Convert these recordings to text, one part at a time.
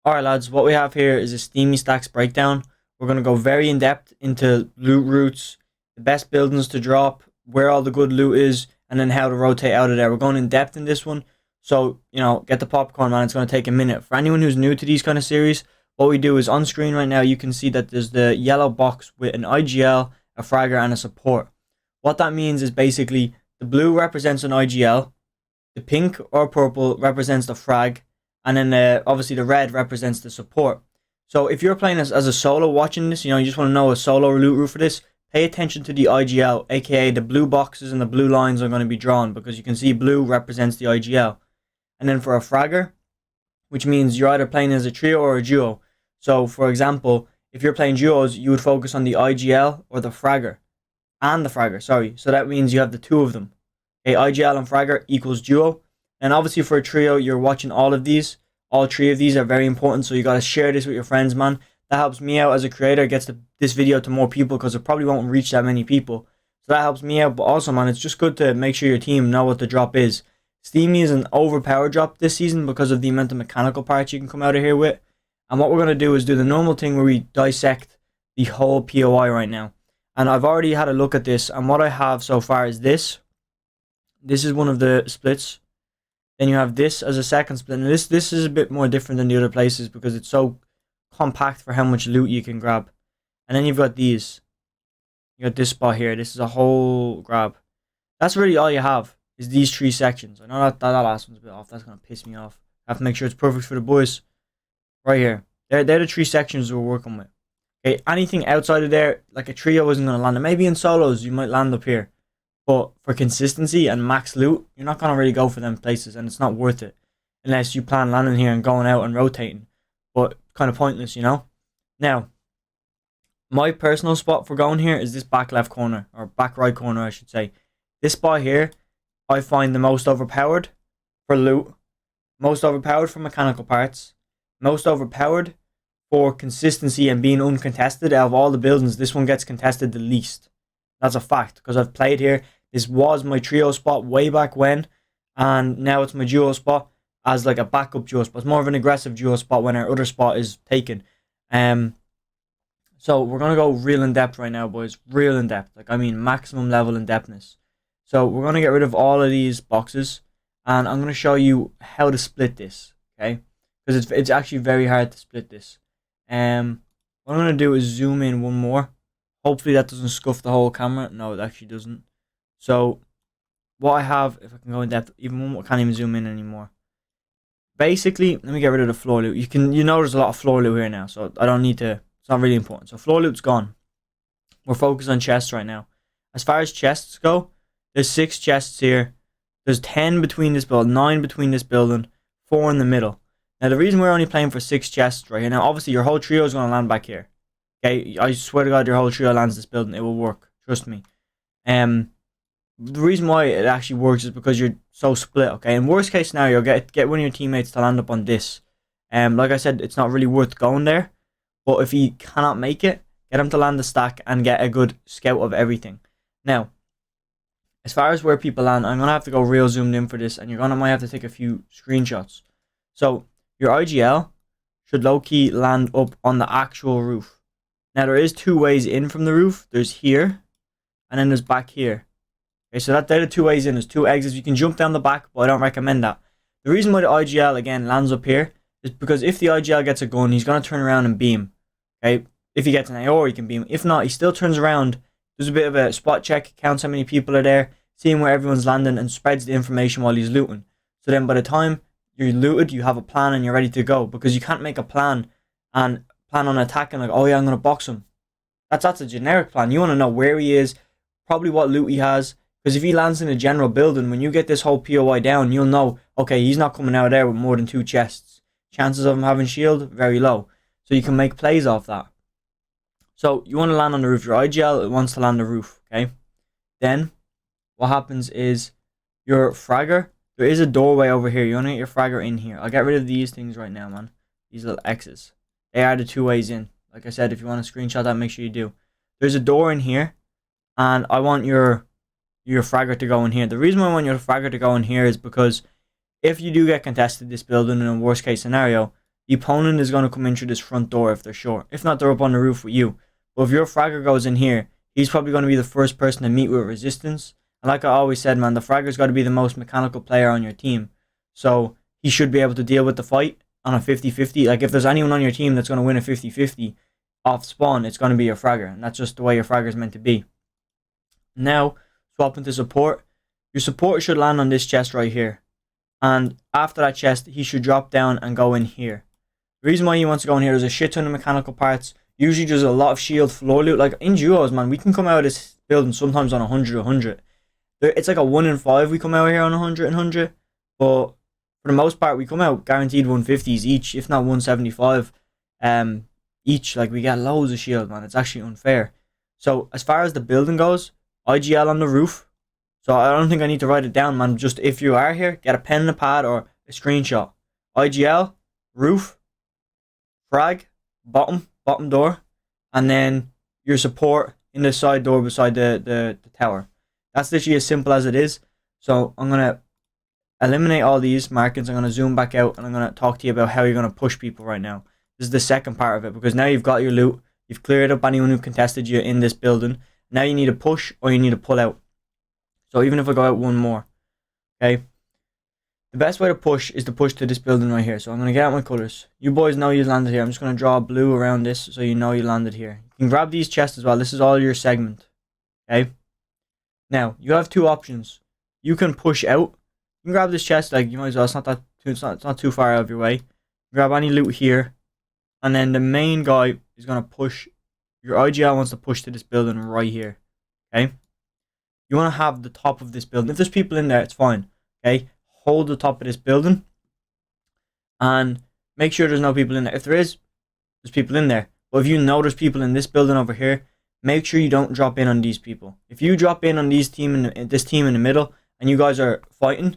Alright lads, what we have here is a STEAMY stacks breakdown. We're going to go very in depth into loot routes, the best buildings to drop, where all the good loot is, and then how to rotate out of there. We're going in depth in this one. So, get the popcorn, man. It's going to take a minute. For anyone who's new to these kind of series, what we do is on screen right now, you can see that there's the yellow box with an IGL, a fragger, and a support. What that means is basically the blue represents an IGL, the pink or purple represents the frag, and then obviously the red represents the support. So if you're playing as a solo watching this, you just want to know a solo loot route for this, pay attention to the IGL, aka the blue boxes and the blue lines are going to be drawn, because you can see blue represents the IGL. And then for a fragger, which means you're either playing as a trio or a duo. So for example, if you're playing duos, you would focus on the IGL or the fragger. And the fragger, sorry. So that means you have the two of them. Okay, IGL and fragger equals duo. And obviously for a trio, you're watching all of these. All three of these are very important, so you got to share this with your friends, man. That helps me out as a creator, gets this video to more people, because it probably won't reach that many people. So that helps me out, but also, man, it's just good to make sure your team know what the drop is. STEAMY is an overpowered drop this season because of the amount of mechanical parts you can come out of here with. And what we're going to do is do the normal thing where we dissect the whole POI right now. And I've already had a look at this, and what I have so far is this. This is one of the splits. Then you have this as a second split. And this is a bit more different than the other places because it's so compact for how much loot you can grab. And then you've got these. You got this spot here. This is a whole grab. That's really all you have, is these three sections. I know that last one's a bit off. That's going to piss me off. I have to make sure it's perfect for the boys. Right here. They're the three sections we're working with. Okay, anything outside of there, like a trio isn't going to land. Maybe in solos you might land up here. But for consistency and max loot, you're not going to really go for them places, and it's not worth it. Unless you plan landing here and going out and rotating. But kind of pointless, Now, my personal spot for going here is this back left corner, or back right corner I should say. This spot here, I find the most overpowered for loot, most overpowered for mechanical parts, most overpowered for consistency and being uncontested. Out of all the buildings, this one gets contested the least. That's a fact, because I've played here. This was my trio spot way back when, and now it's my duo spot as like a backup duo spot. It's more of an aggressive duo spot when our other spot is taken. So we're going to go real in depth right now, boys. Real in depth. Like, I mean, maximum level in depthness. So we're going to get rid of all of these boxes, and I'm going to show you how to split this, okay? Because it's actually very hard to split this. What I'm going to do is zoom in one more. Hopefully that doesn't scuff the whole camera. No, it actually doesn't. So what I have, if I can go in depth, even one more, I can't even zoom in anymore. Basically, let me get rid of the floor loot. You know there's a lot of floor loot here now, so I don't need to, it's not really important. So floor loot's gone. We're focused on chests right now. As far as chests go, there's 6 chests here. There's 10 between this building, 9 between this building, 4 in the middle. Now the reason we're only playing for 6 chests right here, now obviously your whole trio is going to land back here. Okay, I swear to God, your whole trio lands this building. It will work. Trust me. The reason why it actually works is because you're so split. Okay, in worst case scenario, get one of your teammates to land up on this. Like I said, it's not really worth going there. But if he cannot make it, get him to land the stack and get a good scout of everything. Now, as far as where people land, I'm gonna have to go real zoomed in for this, and might have to take a few screenshots. So your IGL should low key land up on the actual roof. Now, there is 2 ways in from the roof. There's here, and then there's back here. Okay, so they're the 2 ways in. There's 2 exits. You can jump down the back, but I don't recommend that. The reason why the IGL, again, lands up here is because if the IGL gets a gun, he's going to turn around and beam. Okay, if he gets an AR, he can beam. If not, he still turns around, does a bit of a spot check, counts how many people are there, seeing where everyone's landing, and spreads the information while he's looting. So then by the time you're looted, you have a plan and you're ready to go, because you can't make a plan and plan on attacking like, oh yeah, I'm going to box him. That's a generic plan. You want to know where he is, probably what loot he has, because if he lands in a general building, when you get this whole POI down, you'll know, okay, he's not coming out of there with more than 2 chests. Chances of him having shield, very low. So you can make plays off that. So you want to land on the roof. Your IGL wants to land on the roof, okay? Then what happens is your fragger, there is a doorway over here. You want to get your fragger in here. I'll get rid of these things right now, man. These little X's. They are the 2 ways in. Like I said, if you want to screenshot that, make sure you do. There's a door in here, and I want your fragger to go in here. The reason why I want your fragger to go in here is because if you do get contested this building in a worst case scenario, the opponent is going to come in through this front door if they're short. If not, they're up on the roof with you. But if your fragger goes in here, he's probably going to be the first person to meet with resistance. And like I always said, man, the fragger's got to be the most mechanical player on your team. So he should be able to deal with the fight on a 50-50. Like, if there's anyone on your team that's going to win a 50-50 off spawn, it's going to be your fragger. And that's just the way your fragger is meant to be. Now, swapping to support. Your support should land on this chest right here. And after that chest, he should drop down and go in here. The reason why he wants to go in here is a shit ton of mechanical parts. Usually there's a lot of shield floor loot. Like, in duos, man, we can come out of this building sometimes on 100. It's like a 1 in 5 we come out here on 100. But for the most part, we come out guaranteed 150s each, if not 175 each. Like, we get loads of shield, man. It's actually unfair. So as far as the building goes, IGL on the roof. So I don't think I need to write it down, man. Just if you are here, get a pen and a pad or a screenshot. IGL, roof, frag, bottom door, and then your support in the side door beside the tower. That's literally as simple as it is. So I'm going to eliminate all these markings. I'm going to zoom back out and I'm going to talk to you about how you're going to push people right now. This is the second part of it, because now you've got your loot. You've cleared up anyone who contested you in this building. Now you need to push or you need to pull out. So even if I go out one more, okay, the best way to push is to push to this building right here. So I'm going to get out my colours. You boys know you landed here. I'm just going to draw blue around this so you know you landed here. You can grab these chests as well. This is all your segment, okay? Now, you have two options. You can push out. You can grab this chest, like, you might as well. It's not too far out of your way. Grab any loot here. And then the main guy is going to push. Your IGL wants to push to this building right here, okay? You want to have the top of this building. If there's people in there, it's fine. Okay, hold the top of this building and make sure there's no people in there. If there is, there's people in there. But if you know there's people in this building over here, make sure you don't drop in on these people. If you drop in on this team in the middle and you guys are fighting,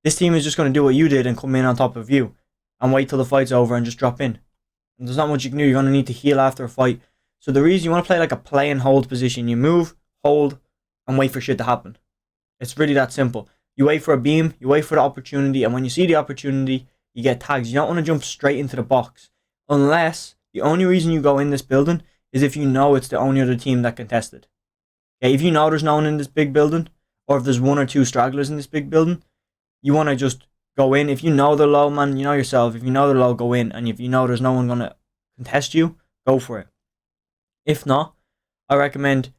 this team is just going to do what you did and come in on top of you and wait till the fight's over and just drop in. And there's not much you can do. You're going to need to heal after a fight. So the reason you want to play like a play and hold position, you move, hold, and wait for shit to happen. It's really that simple. You wait for a beam, you wait for the opportunity, and when you see the opportunity, you get tags. You don't want to jump straight into the box. Unless the only reason you go in this building is if you know it's the only other team that contested. Okay, if you know there's no one in this big building, or if there's one or two stragglers in this big building, you want to just go in. If you know they're low, man, you know yourself. If you know they're low, go in. And if you know there's no one going to contest you, go for it. If not, I recommend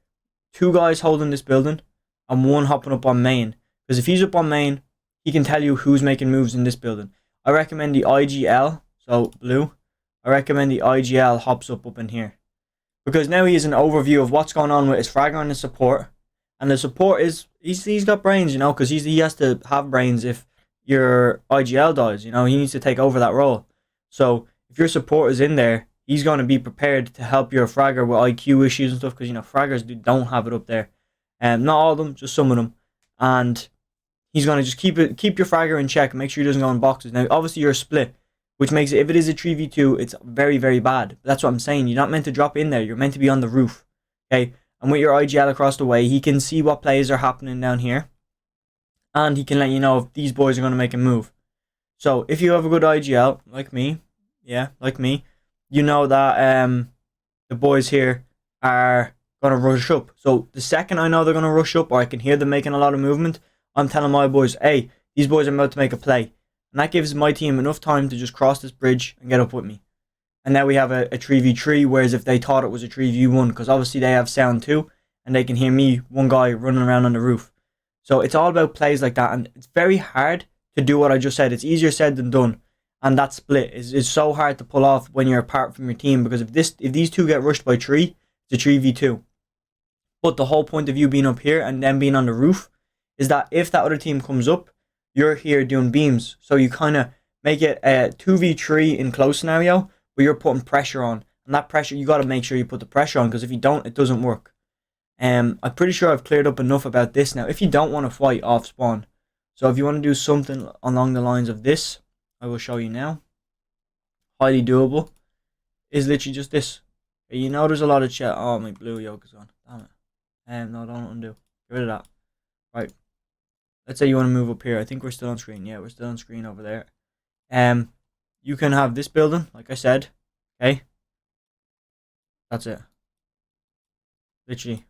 2 guys holding this building and 1 hopping up on main. Because if he's up on main, he can tell you who's making moves in this building. I recommend the IGL, so blue. I recommend the IGL hops up in here. Because now he has an overview of what's going on with his fragger and his support. And the support is, he's got brains, you know, because he has to have brains if your IGL dies, you know. He needs to take over that role. So if your support is in there, he's going to be prepared to help your fragger with IQ issues and stuff, because, you know, fraggers don't have it up there. Not all of them, just some of them. And he's going to just keep your fragger in check and make sure he doesn't go in boxes. Now, obviously, you're split, which makes it, if it is a 3v2, it's very, very bad. But that's what I'm saying. You're not meant to drop in there. You're meant to be on the roof. Okay? And with your IGL across the way, he can see what plays are happening down here. And he can let you know if these boys are going to make a move. So, if you have a good IGL, like me, you know that the boys here are going to rush up. So the second I know they're going to rush up, or I can hear them making a lot of movement, I'm telling my boys, hey, these boys are about to make a play. And that gives my team enough time to just cross this bridge and get up with me. And now we have a 3v3, whereas if they thought it was a 3v1, because obviously they have sound too, and they can hear me, one guy, running around on the roof. So it's all about plays like that, and it's very hard to do what I just said. It's easier said than done. And that split is so hard to pull off when you're apart from your team, because if these two get rushed by 3, it's a 3v2. But the whole point of you being up here and them being on the roof is that if that other team comes up, you're here doing beams. So you kind of make it a 2v3 in close scenario where you're putting pressure on. And that pressure, you got to make sure you put the pressure on, because if you don't, it doesn't work. I'm pretty sure I've cleared up enough about this now. If you don't want to fight off spawn, so if you want to do something along the lines of this, I will show you now. Highly doable. Is literally just this. You know there's a lot of chat. Oh, my blue yoke is on. Damn it. No, don't undo. Get rid of that. Right. Let's say you want to move up here. I think we're still on screen. Yeah, we're still on screen over there. you can have this building, like I said. Okay, that's it. Literally,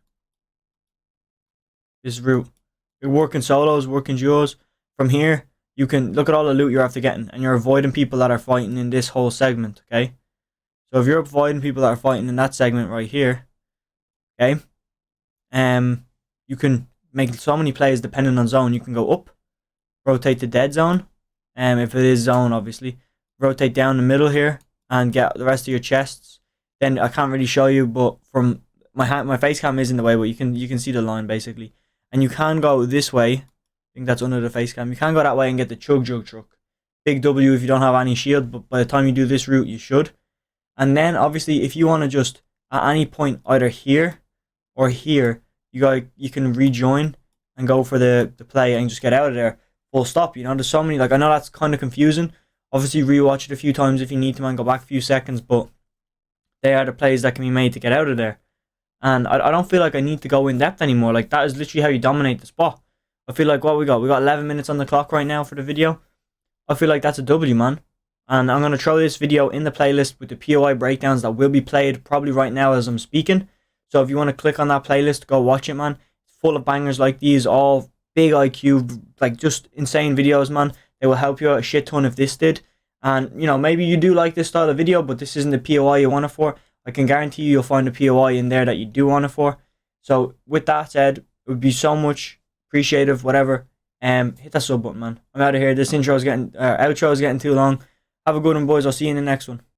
this route. You're working solos, working duos. From here, you can look at all the loot you're after getting, and you're avoiding people that are fighting in this whole segment. Okay, so if you're avoiding people that are fighting in that segment right here, okay, you can make so many plays depending on zone. You can go up, rotate the dead zone, if it is zone, obviously, rotate down the middle here and get the rest of your chests. Then I can't really show you, but from my face cam is in the way, but you can see the line basically. And you can go this way. I think that's under the face cam. You can go that way and get the chug jug truck. Big W if you don't have any shield, but by the time you do this route, you should. And then obviously, if you want to just at any point either here or here, you can rejoin and go for the play and just get out of there. Full stop. You know, there's so many. Like, I know that's kind of confusing. Obviously, rewatch it a few times if you need to, man. Go back a few seconds, but they are the plays that can be made to get out of there. And I don't feel like I need to go in depth anymore. Like, that is literally how you dominate the spot. I feel like what we got 11 minutes on the clock right now for the video. I feel like that's a W, man. And I'm going to throw this video in the playlist with the POI breakdowns that will be played probably right now as I'm speaking. So if you want to click on that playlist, go watch it, man. It's full of bangers like these, all big IQ, like just insane videos, man. They will help you out a shit ton if this did. And, you know, maybe you do like this style of video, but this isn't the POI you want it for. I can guarantee you'll find a POI in there that you do want it for. So with that said, it would be so much appreciative, whatever. Hit that sub button, man. I'm out of here. This outro is getting too long. Have a good one, boys. I'll see you in the next one.